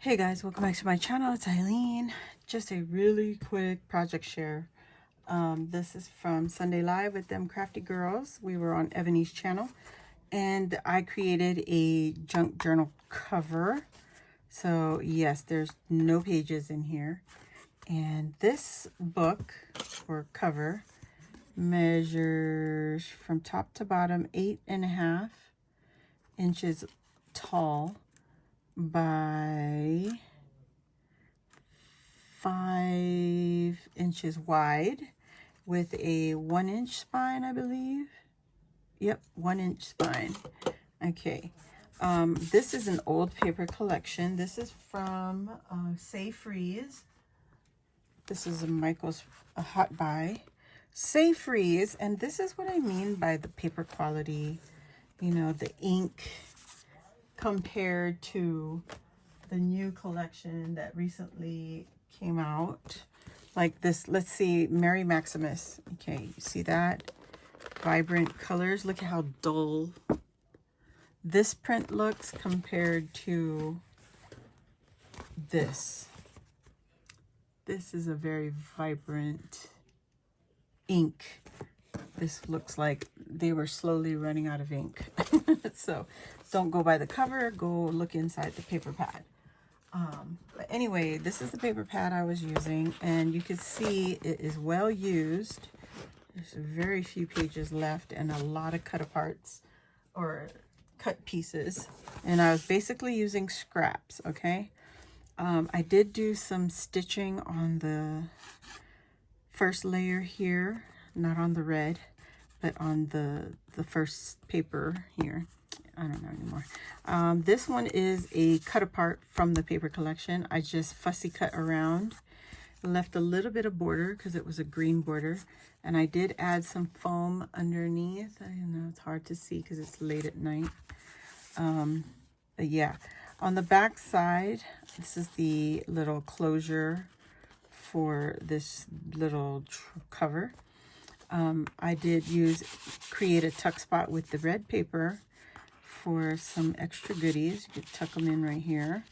Hey guys, welcome back to my channel. It's Eileen. Just a really quick project share. This is from Sunday Live with them Crafty Girls. We were on Ebony's channel and I created a junk journal cover. So yes, there's no pages in here. And this book or cover measures from top to bottom 8.5 inches tall by 5 inches wide with a 1-inch spine, I believe. Yep, 1-inch spine. Okay. This is an old paper collection. This is from Say Freeze. This is a Michael's hot buy. Say Freeze, and this is what I mean by the paper quality, you know, the ink compared to the new collection that recently came out. Like this, let's see, Mary Maximus. Okay, you see that? Vibrant colors. Look at how dull this print looks compared to this. This is a very vibrant ink. This looks like they were slowly running out of ink. So don't go by the cover, go look inside the paper pad. But anyway, this is the paper pad I was using, and you can see it is well used. There's very few pages left and a lot of cut aparts or cut pieces. And I was basically using scraps, okay? I did do some stitching on the first layer here, not on the red, but on the first paper here. I don't know anymore. This one is a cut apart from the paper collection. I just fussy cut around, left a little bit of border because it was a green border, and I did add some foam underneath. I know it's hard to see because it's late at night. But yeah, on the back side, this is the little closure for this little cover. I did create a tuck spot with the red paper for some extra goodies. You could tuck them in right here.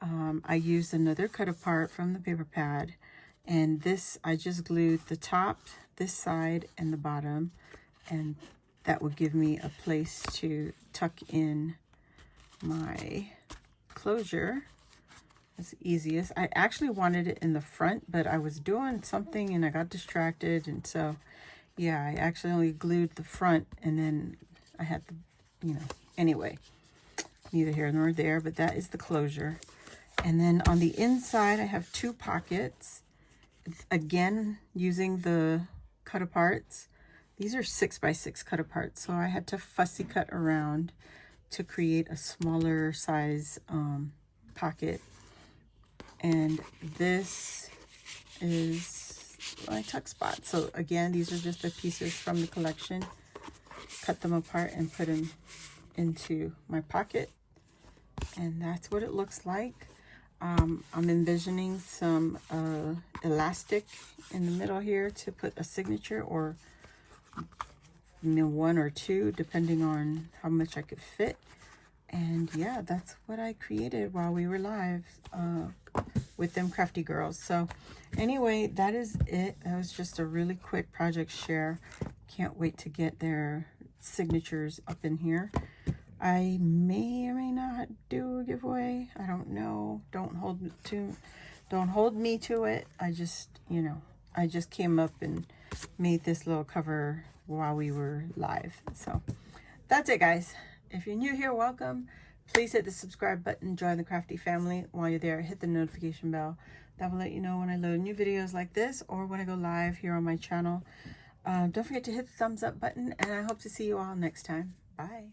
I used another cut apart from the paper pad, and this I just glued the top, this side, and the bottom, and that would give me a place to tuck in my closure. That's the easiest. I actually wanted it in the front, but I was doing something and I got distracted, and so yeah, I actually only glued the front, and then I had the, you know, anyway, neither here nor there, but that is the closure. And then on the inside, I have 2 pockets. It's, again, using the cut aparts. These are 6x6 cut aparts, so I had to fussy cut around to create a smaller size pocket. And this is my tuck spot. So again, these are just the pieces from the collection. Cut them apart and put them into my pocket, and that's what it looks like. I'm envisioning some elastic in the middle here to put a signature, or 1 or 2 depending on how much I could fit. And yeah, that's what I created while we were live with them Crafty Girls. So anyway, that is it. That was just a really quick project share. Can't wait to get their signatures up in here. I may or may not do a giveaway. I don't know. Don't hold me to it. I just, you know, I just came up and made this little cover while we were live. So that's it, guys. If you're new here, welcome. Please hit the subscribe button, join the Crafty family. While you're there, hit the notification bell. That will let you know when I load new videos like this or when I go live here on my channel. Don't forget to hit the thumbs up button, and I hope to see you all next time. Bye.